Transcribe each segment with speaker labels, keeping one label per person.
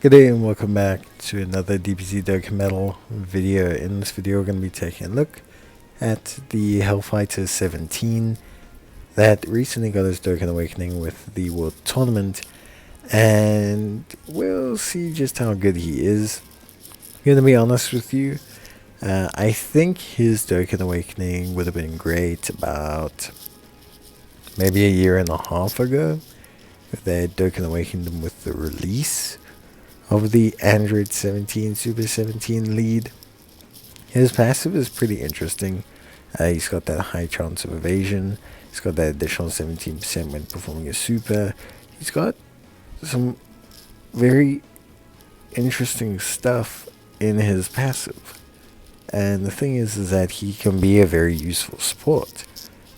Speaker 1: Good day and welcome back to another DBZ Dokkan Metal video. In this video we're going to be taking a look at the Hell Fighter 17 that recently got his Dokkan Awakening with the World Tournament, and we'll see just how good he is. I'm going to be honest with you, I think his Dokkan Awakening would have been great about maybe a year and a half ago if they had Dokkan Awakened him with the release of the Android 17 Super 17 lead. His passive is pretty interesting. He's got that high chance of evasion. He's got that additional 17% when performing a super. He's got some very interesting stuff in his passive. And the thing is that he can be a very useful support.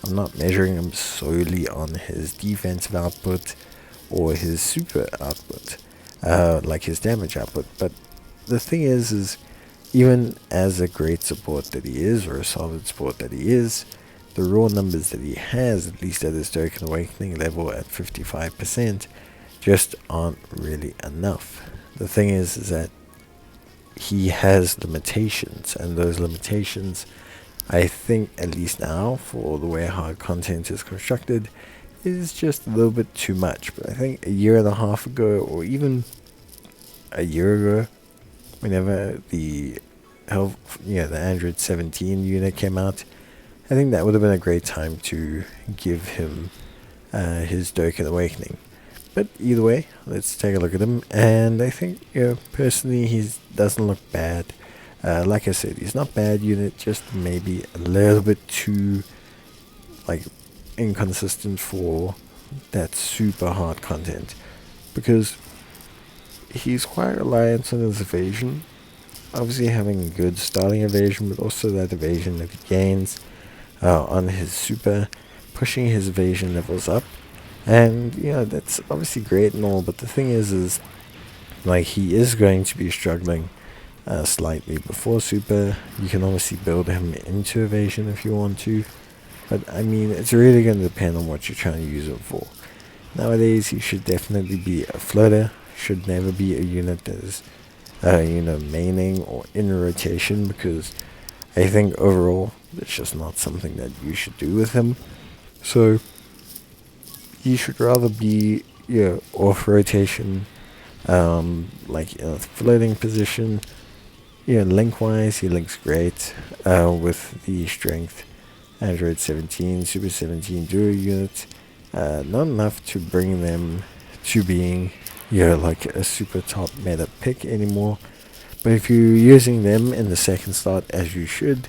Speaker 1: I'm not measuring him solely on his defensive output or his super output. Like his damage output, but the thing is even as a great support that he is, or a solid support that he is, the raw numbers that he has, at least at his Dokkan Awakening level at 55%, just aren't really enough. The thing is that he has limitations, and those limitations, I think, at least now, for the way hard content is constructed, is just a little bit too much. But I think a year and a half ago, or even a year ago, whenever the Android 17 unit came out, I think that would have been a great time to give him his Dokkan Awakening. But either way, let's take a look at him, and I think, personally, he doesn't look bad. Like I said, he's not bad unit, just maybe a little bit too inconsistent for that super hard content, because he's quite reliant on his evasion, obviously having good starting evasion, but also that evasion that he gains on his super, pushing his evasion levels up. And that's obviously great and all, but the thing is he is going to be struggling slightly before super. You can obviously build him into evasion if you want to, but I mean, it's really going to depend on what you're trying to use him for. Nowadays, he should definitely be a floater. Should never be a unit that is, maining or in rotation, because I think overall, it's just not something that you should do with him. So, he should rather be, off rotation, floating position. Link-wise, he links great, with the strength Android 17, Super 17 duo unit. Not enough to bring them to being, like a super top meta pick anymore. But if you're using them in the second slot, as you should,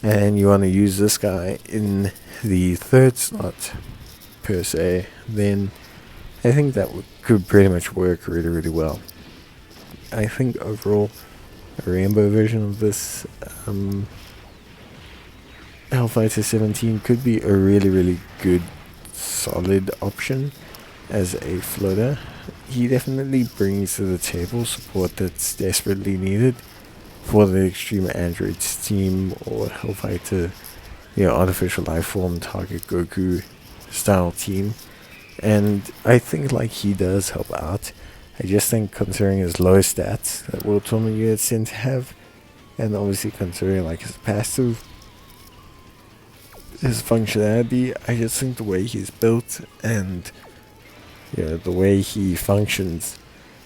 Speaker 1: and you want to use this guy in the third slot, per se, then I think that could pretty much work really, really well. I think overall, a rainbow version of this Hell Fighter 17 could be a really, really good, solid option as a floater. He definitely brings to the table support that's desperately needed for the Extreme Androids team, or Hell Fighter, Artificial Life Form, Target Goku style team. And I think he does help out. I just think, considering his low stats that World Tournament units tend to have, and obviously considering his passive, his functionality, I just think the way he's built and the way he functions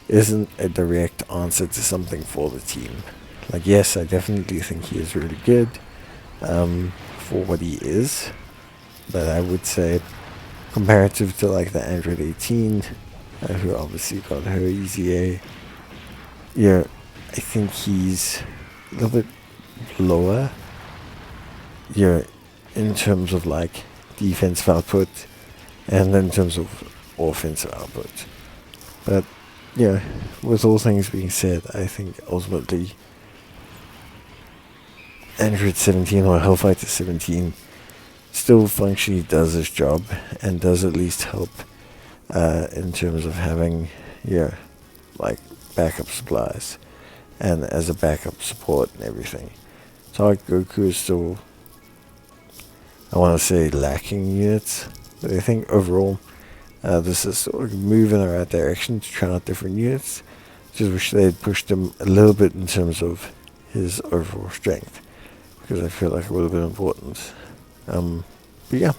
Speaker 1: isn't a direct answer to something for the team. Yes, I definitely think he is really good for what he is, but I would say comparative to the Android 18, who obviously got her easy A, I think he's a little bit lower in terms of defensive output and in terms of offensive output. But with all things being said, I think ultimately Android 17 or Hell Fighter 17 still functionally does its job, and does at least help in terms of having backup supplies and as a backup support and everything. Target Goku is still, I want to say, lacking units, but I think overall this is sort of moving in the right direction to try out different units. Just wish they'd pushed him a little bit in terms of his overall strength, because I feel like it would have been important. But yeah,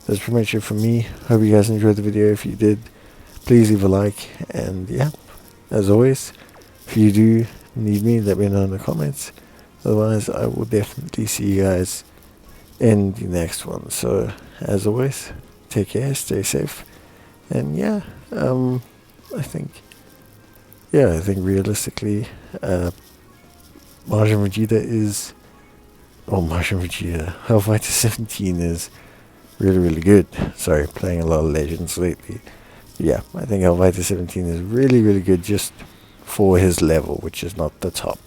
Speaker 1: that's pretty much it from me. Hope you guys enjoyed the video. If you did, please leave a like, and yeah, as always, if you do need me, let me know in the comments. Otherwise, I will definitely see you guys in the next one. So, as always, take care, stay safe, and yeah, I think realistically, Majin Vegeta, Hell Fighter 17 is really good. Sorry, playing a lot of Legends lately. Yeah, I think Hell Fighter 17 is really good just for his level, which is not the top.